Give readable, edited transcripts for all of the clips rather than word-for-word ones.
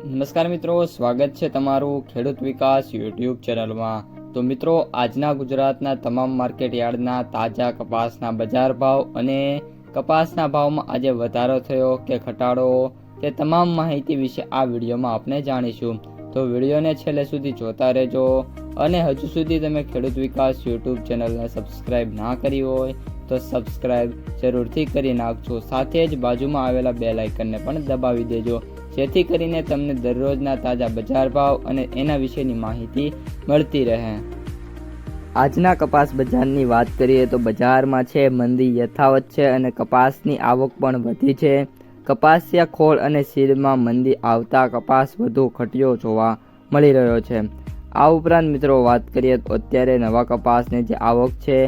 નમસ્કાર મિત્રો, સ્વાગત છે તમારું ખેડૂત વિકાસ યુટ્યુબ ચેનલમાં। તો મિત્રો, આજના ગુજરાતના તમામ માર્કેટ યાર્ડના તાજા કપાસના બજાર ભાવ અને કપાસના ભાવમાં આજે વધારો થયો કે ઘટાડો તે તમામ માહિતી વિશે આ વિડીયોમાં આપણે જાણીશું। તો વિડીયોને છેલ્લે સુધી જોતા રહેજો અને હજુ સુધી તમે ખેડૂત વિકાસ યુટ્યુબ ચેનલને સબસ્ક્રાઈબ ના કરી હોય તો સબસ્ક્રાઈબ જરૂરથી કરી નાખજો, સાથે જ બાજુમાં આવેલા બેલ આઇકનને પણ દબાવી દેજો, જેથી કરીને તમને દરરોજના તાજા બજાર ભાવ અને એના વિશેની માહિતી મળતી રહે। આજના કપાસ બજારની વાત કરીએ તો બજારમાં છે મંદી યથાવત છે અને કપાસની આવક પણ વધી છે। કપાસિયા ખોળ અને સીડમાં મંદી આવતા કપાસ વધુ ઘટ્યો જોવા મળી રહ્યો છે। આ ઉપરાંત મિત્રો વાત કરીએ તો અત્યારે નવા કપાસની જે આવક છે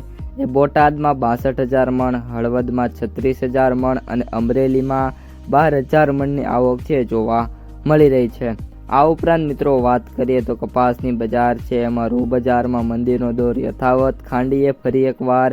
એ બોટાદમાં 62,000 મણ, હળવદમાં 36,000 મણ અને અમરેલીમાં 12,000 મણની આવક છે જોવા મળી રહી છે। આ ઉપરાંત મિત્રો વાત કરીએ તો કપાસની બજાર છે એમાં રૂ બજારમાં મંદીનો દોર યથાવત, ખાંડીએ ફરી એકવાર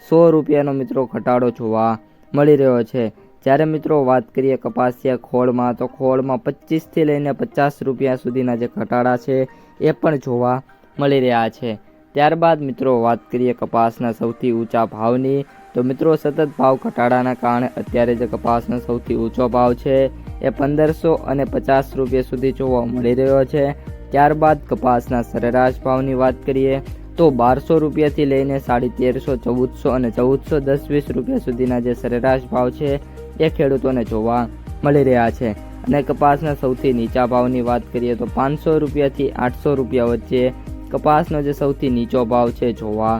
100 રૂપિયાનો મિત્રો ઘટાડો જોવા મળી રહ્યો છે। જ્યારે મિત્રો વાત કરીએ કપાસિયા ખોળમાં તો ખોળમાં 25થી લઈને 50 રૂપિયા સુધીના જે ઘટાડા છે એ પણ જોવા મળી રહ્યા છે। ત્યારબાદ મિત્રો વાત કરીએ કપાસના સૌથી ઊંચા ભાવની તો મિત્રો સતત ભાવ ઘટાડાના કારણે અત્યારે જે કપાસનો સૌથી ઊંચો ભાવ છે એ 1550 રૂપિયા સુધી જોવા મળી રહ્યો છે। ત્યારબાદ કપાસના સરેરાશ ભાવની વાત કરીએ તો 1200 રૂપિયાથી લઈને 1350, 1400 અને 1410-20 રૂપિયા સુધીના જે સરેરાશ ભાવ છે એ ખેડૂતોને જોવા મળી રહ્યા છે। અને કપાસના સૌથી નીચા ભાવની વાત કરીએ તો 500 રૂપિયાથી 800 રૂપિયા વચ્ચે કપાસનો જે સૌથી નીચો ભાવ છે જોવા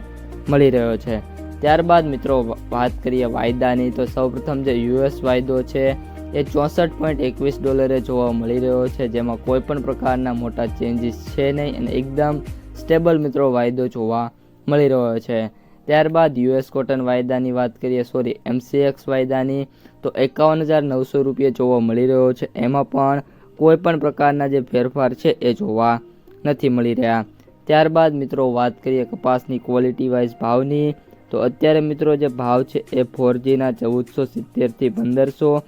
મળી રહ્યો છે। ત્યારબાદ મિત્રો વાત કરીએ વાયદાની તો સૌપ્રથમ જે યુએસ વાયદો છે એ $64.21 જોવા મળી રહ્યો છે, જેમાં કોઈ પણ પ્રકારના મોટા ચેન્જીસ છે નહીં અને એકદમ સ્ટેબલ મિત્રો વાયદો જોવા મળી રહ્યો છે। ત્યારબાદ યુએસ કોટન વાયદાની વાત કરીએ MCX વાયદાની તો 51,900 રૂપિયા જોવા મળી રહ્યો છે, એમાં પણ કોઈ પણ પ્રકારના જે ફેરફાર છે એ જોવા નથી મળી રહ્યા। ત્યારબાદ મિત્રો વાત કરીએ કપાસની ક્વોલિટી વાઇઝ ભાવની તો અત્યારે મિત્રો જે ભાવ છે એ 4Gના 1470થી 1500,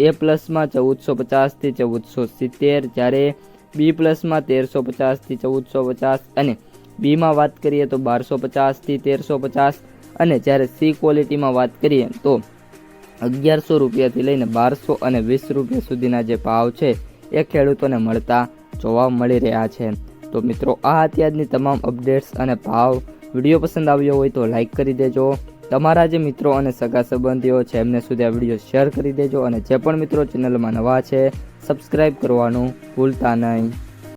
A પ્લસમાં 1450થી 1470, જ્યારે B પ્લસમાં 1350થી 1450 અને બીમાં વાત કરીએ તો 1250થી 1350 અને જ્યારે C ક્વોલિટીમાં વાત કરીએ તો 1100 રૂપિયાથી લઈને 1200 અને 20 રૂપિયા સુધીના જે ભાવ છે એ ખેડૂતોને મળતા જોવા મળી રહ્યા છે। તો મિત્રો આ અત્યારની તમામ અપડેટ્સ અને ભાવ વિડીયો પસંદ આવ્યો હોય તો લાઈક કરી દેજો, તમારા જે મિત્રો અને સગા સંબંધીઓ છે એમને સુધી આ વિડીયો શેર કરી દેજો અને જે પણ મિત્રો ચેનલમાં નવા છે સબસ્ક્રાઈબ કરવાનું ભૂલતા નહીં।